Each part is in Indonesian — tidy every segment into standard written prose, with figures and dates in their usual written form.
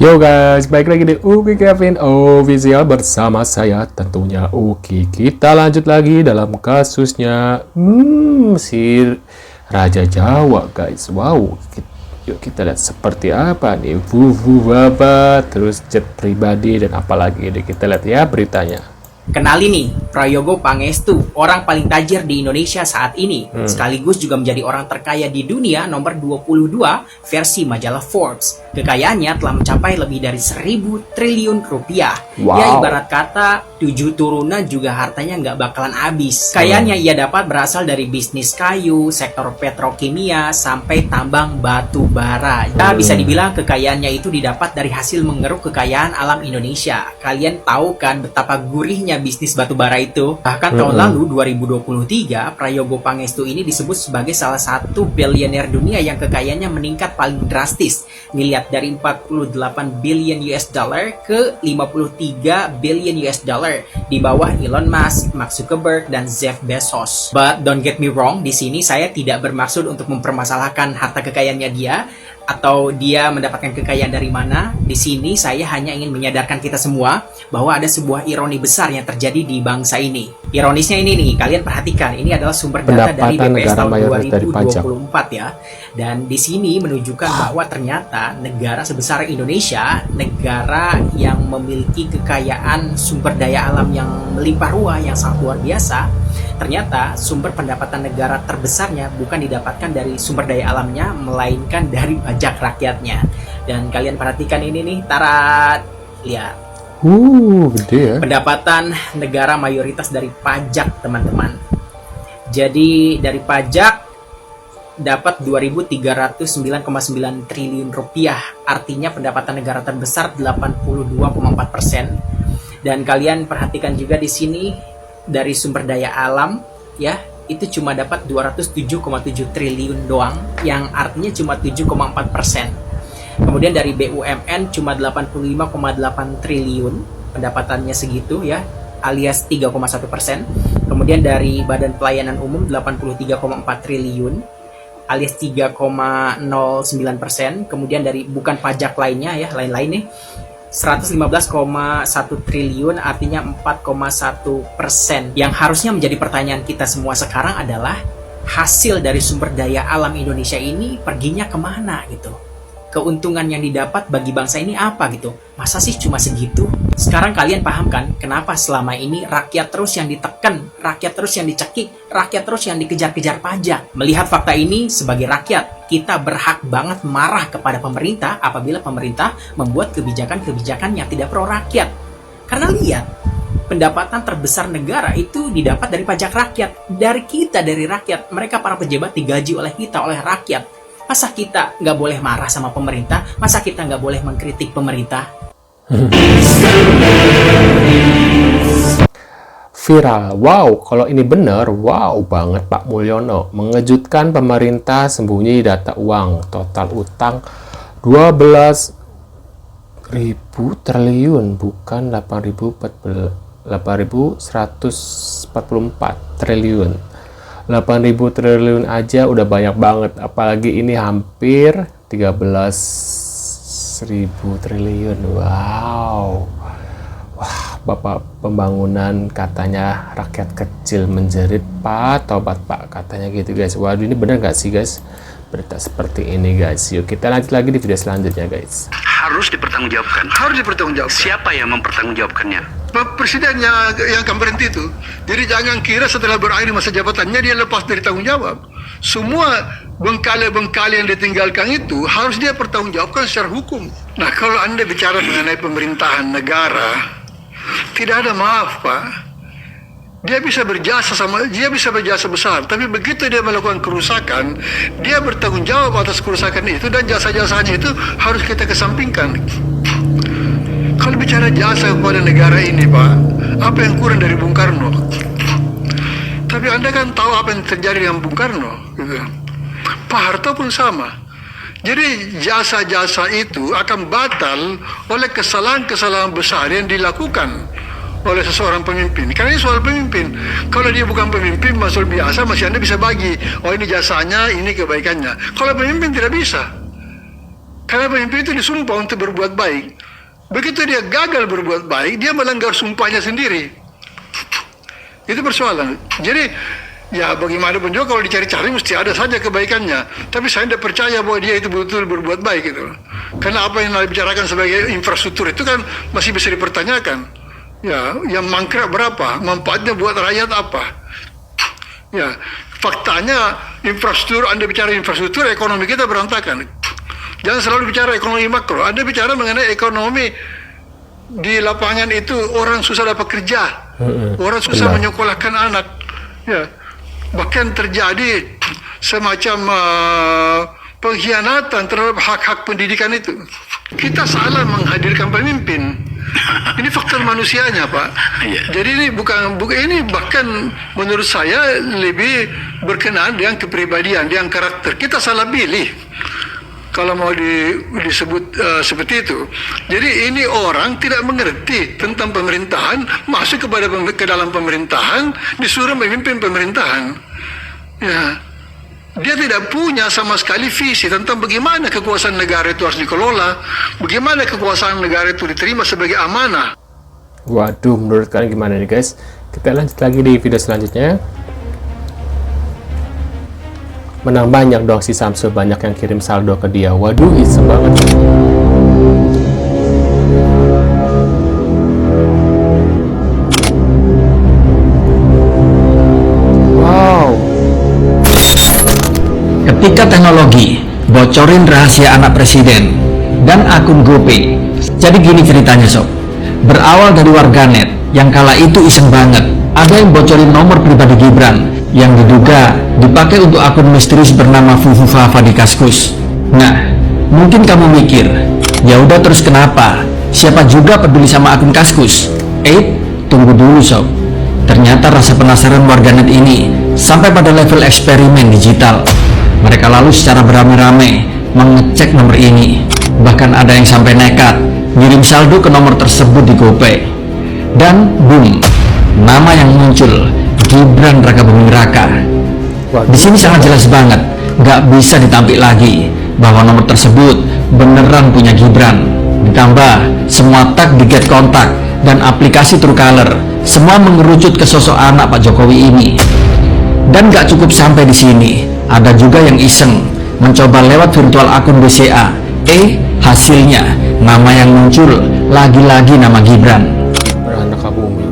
Yo guys, baik lagi di Uki Kevin Official bersama saya tentunya Uki. Kita lanjut lagi dalam kasusnya si Raja Jawa guys. Wow, yuk kita lihat seperti apa nih. Baba, terus jet pribadi dan apalagi ini kita lihat ya beritanya. Kenali nih, Prayogo Pangestu, orang paling tajir di Indonesia saat ini, sekaligus juga menjadi orang terkaya di dunia nomor 22 versi majalah Forbes. Kekayaannya telah mencapai lebih dari 1.000 triliun rupiah. Wow. Ya ibarat kata, 7 turunan juga hartanya nggak bakalan habis. Kekayaannya ia dapat berasal dari bisnis kayu, sektor petrokimia, sampai tambang batu bara. Ya bisa dibilang kekayaannya itu didapat dari hasil mengeruk kekayaan alam Indonesia. Kalian tahu kan betapa gurihnya bisnis batubara itu. Bahkan tahun lalu 2023 Prayogo Pangestu ini disebut sebagai salah satu bilioner dunia yang kekayaannya meningkat paling drastis. Dilihat dari 48 billion US dollar ke 53 billion US dollar di bawah Elon Musk, Mark Zuckerberg dan Jeff Bezos. But don't get me wrong, di sini saya tidak bermaksud untuk mempermasalahkan harta kekayaannya dia atau dia mendapatkan kekayaan dari mana. Di sini saya hanya ingin menyadarkan kita semua bahwa ada sebuah ironi besar yang terjadi di bangsa ini. Ironisnya ini nih, kalian perhatikan, ini adalah sumber data dari BPS tahun 2024 ya. Dan di sini menunjukkan bahwa ternyata negara sebesar Indonesia, negara yang memiliki kekayaan sumber daya alam yang melimpah ruah yang sangat luar biasa, ternyata sumber pendapatan negara terbesarnya bukan didapatkan dari sumber daya alamnya, melainkan dari pajak rakyatnya. Dan kalian perhatikan ini nih, tarat, lihat. Gede ya. Pendapatan negara mayoritas dari pajak, teman-teman. Jadi dari pajak dapat 2.309,9 triliun rupiah. Artinya pendapatan negara terbesar 82,4%. Dan kalian perhatikan juga di sini dari sumber daya alam ya, itu cuma dapat 207,7 triliun doang, yang artinya cuma 7,4%. Kemudian dari BUMN cuma 85,8 triliun, pendapatannya segitu ya, alias 3,1%. Kemudian dari Badan Pelayanan Umum 83,4 triliun, alias 3,09%. Kemudian dari bukan pajak lainnya ya, lain-lain nih, 115,1 triliun, artinya 4,1%. Yang harusnya menjadi pertanyaan kita semua sekarang adalah hasil dari sumber daya alam Indonesia ini perginya kemana gitu. Keuntungan yang didapat bagi bangsa ini apa gitu. Masa sih cuma segitu? Sekarang kalian paham kan kenapa selama ini rakyat terus yang ditekan, rakyat terus yang dicekik, rakyat terus yang dikejar-kejar pajak. Melihat fakta ini sebagai rakyat, kita berhak banget marah kepada pemerintah apabila pemerintah membuat kebijakan-kebijakan yang tidak pro rakyat. Karena lihat, pendapatan terbesar negara itu didapat dari pajak rakyat. Dari kita, dari rakyat. Mereka para pejabat digaji oleh kita, oleh rakyat. Masa kita nggak boleh marah sama pemerintah? Masa kita nggak boleh mengkritik pemerintah? Viral. Wow, kalau ini benar, wow banget Pak Mulyono. Mengejutkan, pemerintah sembunyi data uang. Total utang 12.000 triliun, bukan 8.144 triliun. 8.000 triliun aja udah banyak banget, apalagi ini hampir 13.000 triliun. Wow. Wah, Bapak pembangunan katanya rakyat kecil menjerit, Pak, tobat Pak, katanya gitu guys. Waduh, ini benar nggak sih guys berita seperti ini guys? Yuk kita lanjut lagi di video selanjutnya guys. Harus dipertanggungjawabkan. Harus dipertanggungjawabkan. Siapa yang mempertanggungjawabkannya? Presiden yang akan berhenti itu. Jadi jangan kira setelah berakhir masa jabatannya dia lepas dari tanggung jawab. Semua bengkale-bengkale yang ditinggalkan itu harus dia pertanggungjawabkan secara hukum. Nah, kalau Anda bicara mengenai pemerintahan negara, tidak ada maaf, Pak. Dia bisa berjasa besar, tapi begitu dia melakukan kerusakan, dia bertanggung jawab atas kerusakan itu, dan jasa-jasanya itu harus kita kesampingkan. Kalau bicara jasa kepada negara ini, Pak, apa yang kurang dari Bung Karno? Tapi Anda kan tahu apa yang terjadi dengan Bung Karno, gitu. Pak Harto pun sama. Jadi jasa-jasa itu akan batal oleh kesalahan-kesalahan besar yang dilakukan oleh seseorang pemimpin. Karena ini soal pemimpin. Kalau dia bukan pemimpin, masalah biasa, masih Anda bisa bagi. Oh, ini jasanya, ini kebaikannya. Kalau pemimpin tidak bisa. Karena pemimpin itu disumpah untuk berbuat baik. Begitu dia gagal berbuat baik, dia melanggar sumpahnya sendiri. Itu persoalan. Jadi, ya bagaimanapun juga kalau dicari-cari mesti ada saja kebaikannya. Tapi saya tidak percaya bahwa dia itu betul-betul berbuat baik gitu. Karena apa yang dibicarakan sebagai infrastruktur itu kan masih bisa dipertanyakan. Ya, yang mangkrak berapa? Manfaatnya buat rakyat apa? Ya, faktanya infrastruktur, Anda bicara infrastruktur, ekonomi kita berantakan. Jangan selalu bicara ekonomi makro. Anda bicara mengenai ekonomi di lapangan itu orang susah dapat kerja, orang susah menyekolahkan anak. Ya, bahkan terjadi semacam pengkhianatan terhadap hak-hak pendidikan itu. Kita salah menghadirkan pemimpin. Ini faktor manusianya, Pak. Jadi ini bukan ini bahkan menurut saya lebih berkenaan dengan kepribadian, dengan karakter. Kita salah pilih. Kalau mau disebut seperti itu. Jadi ini orang tidak mengerti tentang pemerintahan, masuk ke dalam pemerintahan, disuruh memimpin pemerintahan. Ya, dia tidak punya sama sekali visi tentang bagaimana kekuasaan negara itu harus dikelola, bagaimana kekuasaan negara itu diterima sebagai amanah. Waduh, menurut kalian gimana nih guys? Kita lanjut lagi di video selanjutnya. Menang banyak dong si Samsul, banyak yang kirim saldo ke dia. Waduh, iseng banget. Wow. Ketika teknologi bocorin rahasia anak presiden dan akun GoPay. Jadi gini ceritanya sob. Berawal dari warganet yang kala itu iseng banget. Ada yang bocorin nomor pribadi Gibran yang diduga dipakai untuk akun misterius bernama Fufu Fafa di Kaskus. Nah, mungkin kamu mikir, ya udah terus kenapa? Siapa juga peduli sama akun Kaskus? Tunggu dulu sob. Ternyata rasa penasaran warganet ini sampai pada level eksperimen digital. Mereka lalu secara beramai-ramai mengecek nomor ini. Bahkan ada yang sampai nekat ngirim saldo ke nomor tersebut di GoPay. Dan boom, nama yang muncul Gibran Raka Buming Raka. Di sini sangat jelas banget, nggak bisa ditampik lagi bahwa nomor tersebut beneran punya Gibran. Ditambah semua tag di get kontak dan aplikasi Truecaller, semua mengerucut ke sosok anak Pak Jokowi ini. Dan nggak cukup sampai di sini, ada juga yang iseng mencoba lewat virtual akun BCA. Hasilnya nama yang muncul lagi-lagi nama Gibran. Beranak bumi.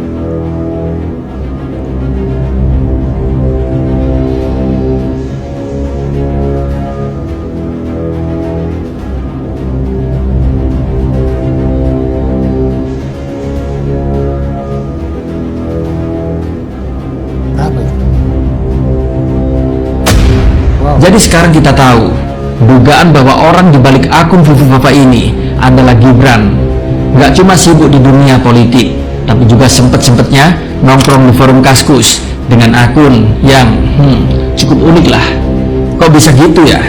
Jadi sekarang kita tahu dugaan bahwa orang di balik akun Fufu Fafa ini adalah Gibran. Gak cuma sibuk di dunia politik, tapi juga sempet-sempetnya nongkrong di forum Kaskus dengan akun yang cukup unik lah. Kok bisa gitu ya?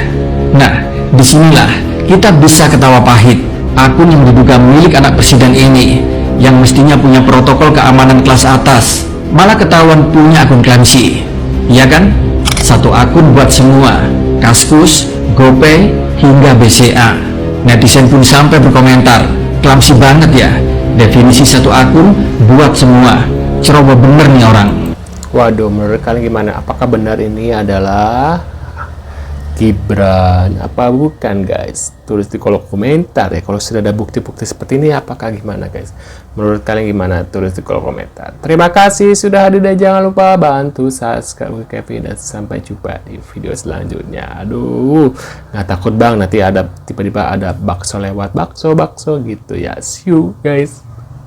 Nah, disinilah kita bisa ketawa pahit. Akun yang diduga milik anak presiden ini, yang mestinya punya protokol keamanan kelas atas, malah ketahuan punya akun klamsi. Iya kan? Satu akun buat semua, Kaskus, GoPay, hingga BCA. Netizen pun sampai berkomentar, klamsi banget ya, definisi satu akun buat semua. Ceroboh bener nih orang. Waduh, menurut kalian gimana? Apakah benar ini adalah Gibran? Apa bukan guys? Tulis di kolom komentar ya. Kalau sudah ada bukti-bukti seperti ini, apakah gimana guys? Menurut kalian gimana? Tulis di kolom komentar. Terima kasih sudah hadir dan jangan lupa bantu subscribe Kevin dan sampai jumpa di video selanjutnya. Aduh, nggak takut bang nanti ada tiba-tiba ada bakso lewat, bakso gitu ya. See you guys.